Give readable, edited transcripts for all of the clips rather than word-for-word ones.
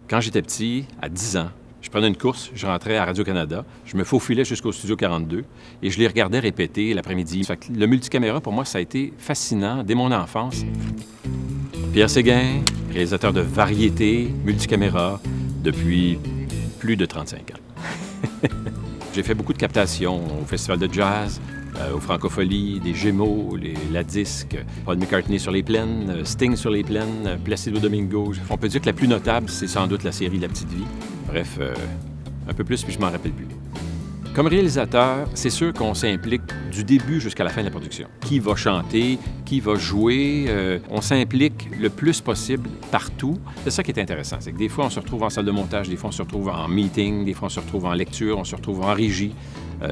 Quand j'étais petit, à 10 ans, je prenais une course, je rentrais à Radio-Canada, je me faufilais jusqu'au Studio 42 et je les regardais répéter l'après-midi. Fait que le multicaméra, pour moi, ça a été fascinant dès mon enfance. Pierre Séguin, réalisateur de variété, multicaméra, depuis plus de 35 ans. J'ai fait beaucoup de captations au Festival de jazz, aux Francopholies, des Gémeaux, la Disque, Paul McCartney sur les plaines, Sting sur les plaines, Placido Domingo. On peut dire que la plus notable, c'est sans doute la série La Petite Vie. Bref, un peu plus, puis je m'en rappelle plus. Comme réalisateur, c'est sûr qu'on s'implique du début jusqu'à la fin de la production. Qui va chanter, qui va jouer, on s'implique le plus possible partout. C'est ça qui est intéressant, c'est que des fois, on se retrouve en salle de montage, des fois, on se retrouve en meeting, des fois, on se retrouve en lecture, on se retrouve en régie.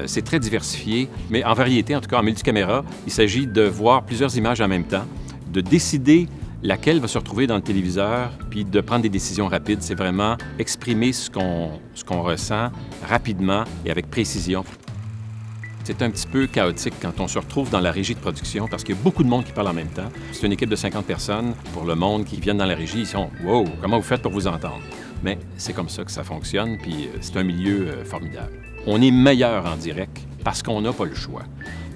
C'est très diversifié, mais en variété, en tout cas en multicaméra, il s'agit de voir plusieurs images en même temps, de décider laquelle va se retrouver dans le téléviseur, puis de prendre des décisions rapides. C'est vraiment exprimer ce qu'on ressent rapidement et avec précision. C'est un petit peu chaotique quand on se retrouve dans la régie de production parce qu'il y a beaucoup de monde qui parle en même temps. C'est une équipe de 50 personnes. Pour le monde qui viennent dans la régie, ils sont « Wow, comment vous faites pour vous entendre? » Mais c'est comme ça que ça fonctionne, puis c'est un milieu formidable. On est meilleur en direct parce qu'on n'a pas le choix.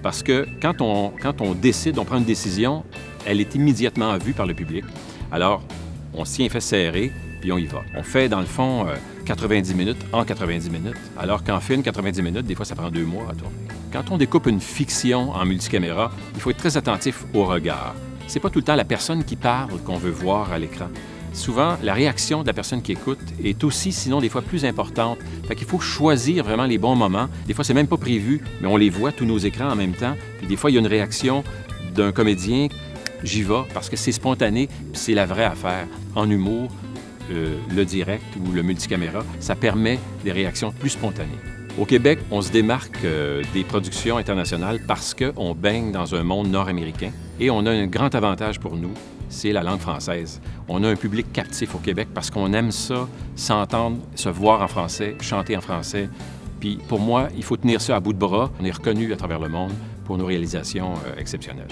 Parce que quand on décide, on prend une décision, elle est immédiatement vue par le public. Alors, on se tient les fesses serrées, puis on y va. On fait, dans le fond, 90 minutes en 90 minutes, alors qu'en film, 90 minutes, des fois, ça prend 2 mois à tourner. Quand on découpe une fiction en multicaméra, il faut être très attentif au regard. C'est pas tout le temps la personne qui parle qu'on veut voir à l'écran. Souvent, la réaction de la personne qui écoute est aussi, sinon des fois, plus importante. Fait qu'il faut choisir vraiment les bons moments. Des fois, c'est même pas prévu, mais on les voit, tous nos écrans en même temps. Puis des fois, il y a une réaction d'un comédien. J'y vais parce que c'est spontané, puis c'est la vraie affaire. En humour, le direct ou le multicaméra, ça permet des réactions plus spontanées. Au Québec, on se démarque des productions internationales parce qu'on baigne dans un monde nord-américain et on a un grand avantage pour nous, c'est la langue française. On a un public captif au Québec parce qu'on aime ça, s'entendre, se voir en français, chanter en français. Puis pour moi, il faut tenir ça à bout de bras. On est reconnu à travers le monde pour nos réalisations exceptionnelles.